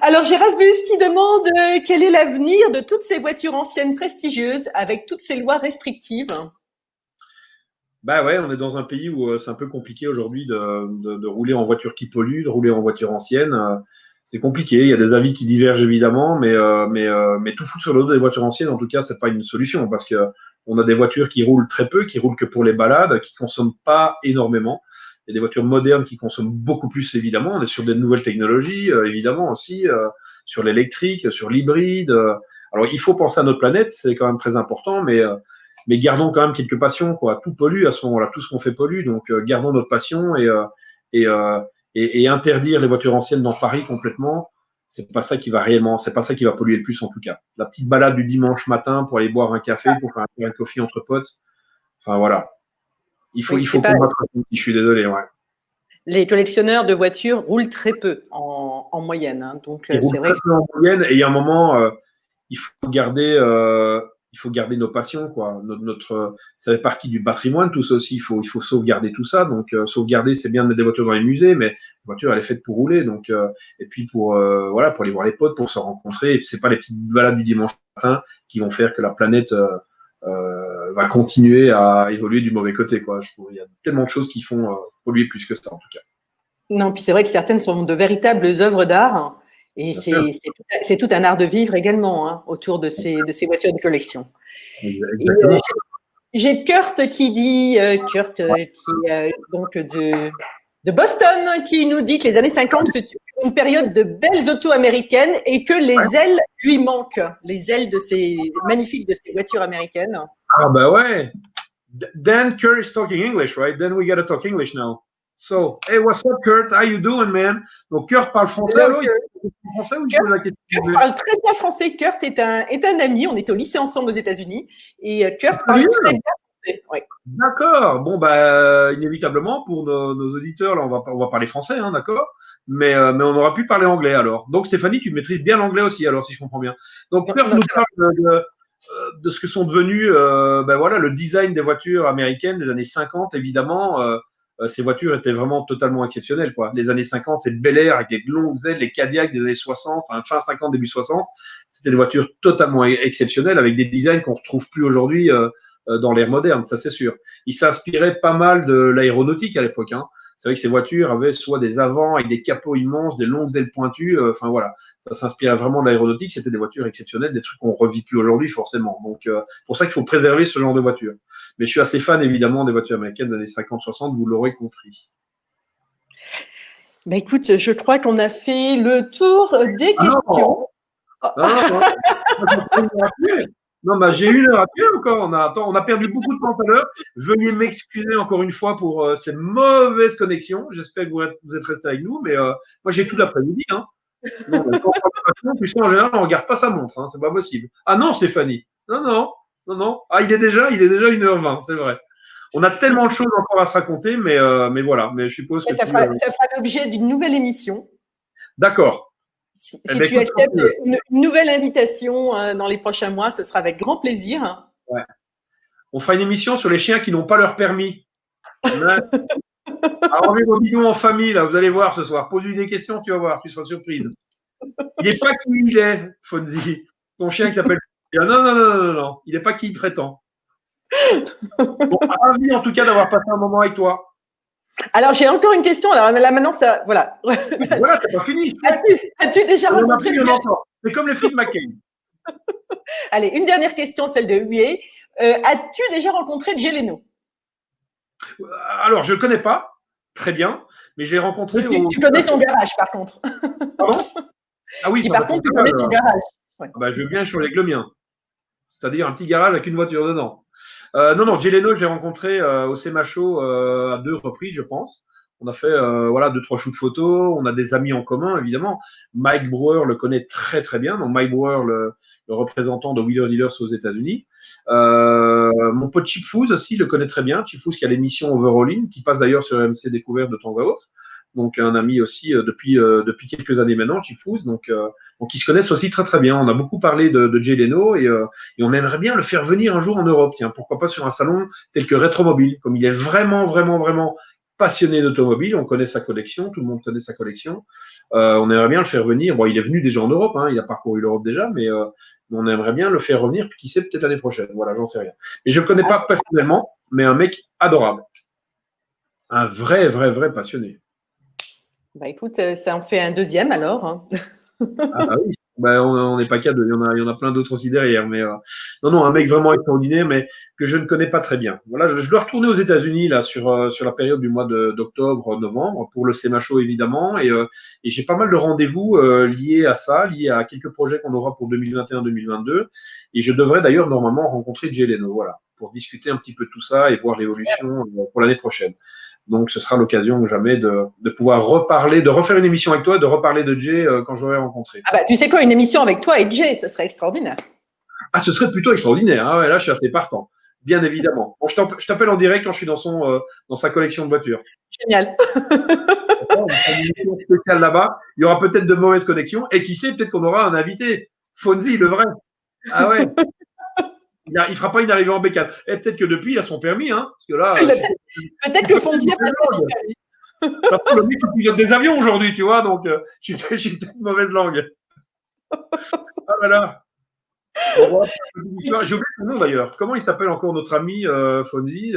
Alors, j'ai Rasmus qui demande quel est l'avenir de toutes ces voitures anciennes prestigieuses avec toutes ces lois restrictives. Bah ouais, on est dans un pays où c'est un peu compliqué aujourd'hui de rouler en voiture qui pollue, de rouler en voiture ancienne. C'est compliqué. Il y a des avis qui divergent évidemment, mais tout foutre sur le dos des voitures anciennes, en tout cas, c'est pas une solution parce que on a des voitures qui roulent très peu, qui roulent que pour les balades, qui consomment pas énormément. Il y a des voitures modernes qui consomment beaucoup plus évidemment. On est sur des nouvelles technologies évidemment aussi, sur l'électrique, sur l'hybride. Alors il faut penser à notre planète, c'est quand même très important, mais gardons quand même quelques passions, quoi. Tout pollue à ce moment-là, tout ce qu'on fait pollue, donc gardons notre passion et interdire les voitures anciennes dans Paris complètement, c'est pas ça qui va réellement, c'est pas ça qui va polluer le plus en tout cas. La petite balade du dimanche matin pour aller boire un café, pour faire un coffee entre potes, enfin voilà. Il faut combattre, je suis désolé, ouais. Les collectionneurs de voitures roulent très peu en moyenne, hein, donc Ils roulent c'est vrai. très peu en moyenne et il y a un moment, il faut garder nos passions, quoi. Ça fait partie du patrimoine, tout ça aussi. Il faut sauvegarder tout ça. Donc, sauvegarder, c'est bien de mettre des voitures dans les musées, mais la voiture, elle est faite pour rouler. Donc, et puis pour aller voir les potes, pour se rencontrer. Et c'est pas les petites balades du dimanche matin qui vont faire que la planète va continuer à évoluer du mauvais côté, quoi. Je trouve il y a tellement de choses qui font polluer plus que ça, en tout cas. Non, puis c'est vrai que certaines sont de véritables œuvres d'art. Et c'est tout un art de vivre également, hein, autour de ces voitures de collection. Exactement. J'ai Kurt qui dit, donc de Boston, qui nous dit que les années 50 fut une période de belles autos américaines et que les ailes lui manquent, les ailes de ces magnifiques de ces voitures américaines. Ah bah ouais. Dan Kurt is talking English, right? Then we gotta talk English now. So, hey, what's up, Kurt? How you doing, man? Donc, Kurt parle français, alors? Kurt parle très bien français. Kurt est un ami. On était au lycée ensemble aux États-Unis. Et Kurt parle très bien français. Ouais. D'accord. Bon, bah, inévitablement, pour nos auditeurs, là, on va parler français, hein, d'accord? Mais on aura pu parler anglais, alors. Donc, Stéphanie, tu maîtrises bien l'anglais aussi, alors, si je comprends bien. Donc, Kurt nous parle de ce que sont devenus, voilà, le design des voitures américaines des années 50, évidemment. Ces voitures étaient vraiment totalement exceptionnelles, quoi. Les années 50, c'est Bel Air avec les longues ailes, les Cadillac des années 60, enfin, fin 50, début 60. C'était des voitures totalement exceptionnelles avec des designs qu'on retrouve plus aujourd'hui dans l'ère moderne, ça c'est sûr. Ils s'inspiraient pas mal de l'aéronautique à l'époque, hein. C'est vrai que ces voitures avaient soit des avants avec des capots immenses, des longues ailes pointues, enfin voilà, ça s'inspirait vraiment de l'aéronautique. C'était des voitures exceptionnelles, des trucs qu'on revit plus aujourd'hui forcément. Donc, pour ça qu'il faut préserver ce genre de voitures. Mais je suis assez fan évidemment des voitures américaines des années 50-60, vous l'aurez compris. Ben écoute, je crois qu'on a fait le tour des questions. Non, bah, j'ai une heure à tuer encore. On a perdu beaucoup de temps tout à l'heure. Veuillez m'excuser encore une fois pour ces mauvaises connexions. J'espère que vous êtes restés avec nous, mais moi j'ai tout l'après-midi. Hein. Non, tu sais, en général, on ne regarde pas sa montre. Hein, c'est pas possible. Ah non, Stéphanie. Non. Ah, il est déjà 1h20, c'est vrai. On a tellement de choses encore à se raconter, mais voilà. Mais je suppose que ça fera l'objet d'une nouvelle émission. D'accord. Si tu acceptes une nouvelle invitation dans les prochains mois, ce sera avec grand plaisir. Ouais. On fera une émission sur les chiens qui n'ont pas leur permis. Alors, on met vos bidons en famille, là, vous allez voir ce soir. Pose-lui des questions, tu vas voir, tu seras surprise. Il n'est pas qui il est, Fonzie. Ton chien qui s'appelle. Non. Il n'est pas qui il prétend. Bon, ravi en tout cas d'avoir passé un moment avec toi. Alors, j'ai encore une question. Alors là, maintenant, ça, voilà. Voilà, c'est pas fini. As-tu déjà rencontré c'est comme les filles de McCain. Allez, une dernière question, celle de Huey. As-tu déjà rencontré Jay Leno? Alors, je ne le connais pas très bien, mais je l'ai rencontré. Tu connais son garage, par contre. Pardon? Ah oui, par contre, tu connais son garage. Ouais. Bah, je veux bien échanger avec le mien. C'est-à-dire un petit garage avec une voiture dedans. Non, Jay Leno, je l'ai rencontré au SEMA Show à 2 reprises, je pense. On a fait 2-3 shoots photos. On a des amis en commun, évidemment. Mike Brewer le connaît très très bien. Donc Mike Brewer, le représentant de Wheeler Dealers aux États-Unis. Mon pote Chip Foose aussi le connaît très bien. Chip Foose qui a l'émission Overhauling, qui passe d'ailleurs sur MC Découverte de temps à autre. Donc un ami aussi depuis quelques années maintenant, Chip Foose. Donc ils se connaissent aussi très très bien. On a beaucoup parlé de Jay Leno et on aimerait bien le faire venir un jour en Europe. Tiens, pourquoi pas sur un salon tel que Retromobile, comme il est vraiment passionné d'automobile. On connaît sa collection, tout le monde connaît sa collection. On aimerait bien le faire venir. Bon, il est venu déjà en Europe, hein, il a parcouru l'Europe déjà, mais on aimerait bien le faire revenir, puis qui sait, peut-être l'année prochaine. Voilà, j'en sais rien. Et je ne le connais pas personnellement, mais un mec adorable. Un vrai passionné. Bah écoute, ça en fait un deuxième alors. Hein. Ah bah oui, bah, on n'est pas qu'à deux, il y en a plein d'autres aussi derrière. Mais non, un mec vraiment extraordinaire, mais que je ne connais pas très bien. Voilà, je dois retourner aux États-Unis là sur la période du mois d'octobre, novembre pour le CMHO évidemment, et j'ai pas mal de rendez-vous liés à ça, liés à quelques projets qu'on aura pour 2021-2022, et je devrais d'ailleurs normalement rencontrer Jay Leno, voilà, pour discuter un petit peu de tout ça et voir l'évolution pour l'année prochaine. Donc, ce sera l'occasion jamais de pouvoir reparler, de refaire une émission avec toi, de reparler de Jay quand j'aurai rencontré. Ah bah, tu sais quoi, une émission avec toi et Jay, ce serait extraordinaire. Ah, ce serait plutôt extraordinaire. Ah ouais, là, je suis assez partant, bien évidemment. Bon, je t'appelle en direct quand je suis dans sa collection de voitures. Génial. On fera une émission spéciale là-bas. Il y aura peut-être de mauvaises connexions. Et qui sait, peut-être qu'on aura un invité. Fonzie, le vrai. Ah ouais. Il fera pas une arrivée en bécane. Et peut-être que depuis, il a son permis, hein. Parce que là. Peut-être que Fonzie a passé son permis. Parce que le mec, il pilote des avions aujourd'hui, tu vois. Donc, j'ai peut-être une mauvaise langue. Ah voilà. J'ai oublié son nom d'ailleurs. Comment il s'appelle encore notre ami Fonzie,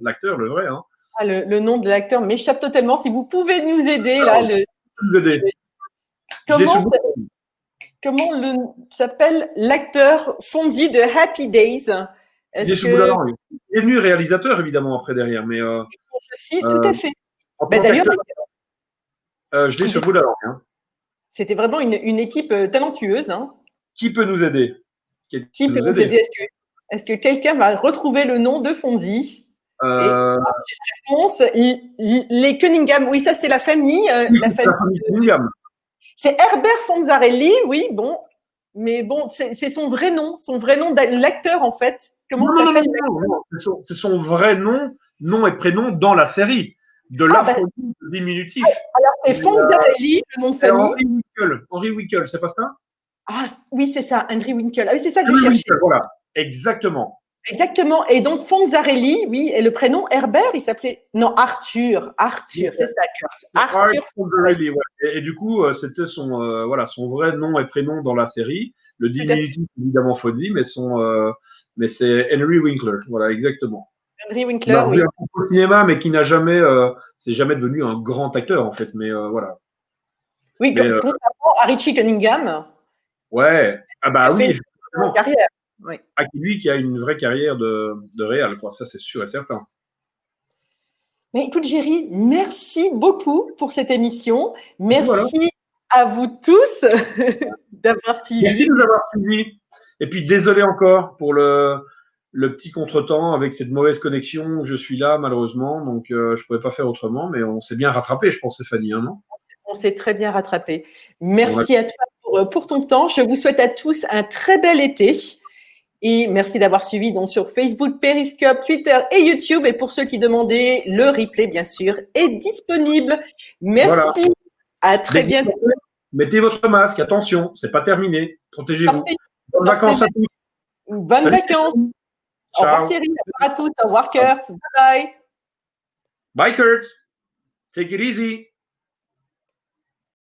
l'acteur, le vrai, hein. Ah, le nom de l'acteur m'échappe totalement. Si vous pouvez nous aider, là. Nous aider. Comment s'appelle l'acteur Fonzie de Happy Days? Il est sous la langue. Il est devenu réalisateur, évidemment, après derrière. Mais, si, tout à fait. Ben, d'ailleurs, je l'ai sur le bout de la langue. Hein. C'était vraiment une équipe talentueuse. Hein. Qui peut nous aider? Qui peut nous aider? Est-ce que quelqu'un va retrouver le nom de Fonzie? Réponse, les Cunningham. Oui, ça, c'est la famille. La famille Cunningham. C'est Herbert Fonzarelli, oui, bon. Mais bon, c'est son vrai nom de l'acteur, en fait. Comment s'appelle? Non, c'est son vrai nom et prénom dans la série. De l'aphonie diminutif. Alors, c'est Fonzarelli, le nom de famille. Henry Winkle, c'est pas ça? Ah, oui, c'est ça, Henry Winkle. Ah oui, c'est ça que je cherchais. Voilà, exactement. Exactement. Et donc, Fonzarelli, oui, et le prénom Herbert, il s'appelait… Non, Arthur, c'est ça, Kurt. Arthur Fonzarelli, ouais. Et du coup, c'était son vrai nom et prénom dans la série. Le diminutif, évidemment, Fonzie, mais c'est Henry Winkler. Voilà, exactement. Henry Winkler, oui. Au cinéma, mais qui n'a jamais, c'est jamais devenu un grand acteur, en fait. Mais voilà. Oui, contrairement à Richie Cunningham. Ouais, ah bah oui. Une carrière. Oui. Lui qui a une vraie carrière de réal, quoi. Ça, c'est sûr et certain. Mais écoute, Géry, merci beaucoup pour cette émission. Merci à vous tous d'avoir suivi. Merci de nous avoir suivis. Et puis, désolé encore pour le petit contretemps avec cette mauvaise connexion. Je suis là, malheureusement, donc je ne pouvais pas faire autrement, mais on s'est bien rattrapé, je pense, Stéphanie, hein, non? On s'est très bien rattrapé. Merci à toi pour ton temps. Je vous souhaite à tous un très bel été. Et merci d'avoir suivi donc sur Facebook, Periscope, Twitter et YouTube. Et pour ceux qui demandaient, le replay, bien sûr, est disponible. Merci. Voilà. À très bientôt. Mettez votre masque. Attention, c'est pas terminé. Protégez-vous. Bonnes vacances à tous. Bonnes vacances. Au revoir Thierry. Au revoir à tous. Au revoir Kurt. Bye bye. Bye Kurt. Take it easy.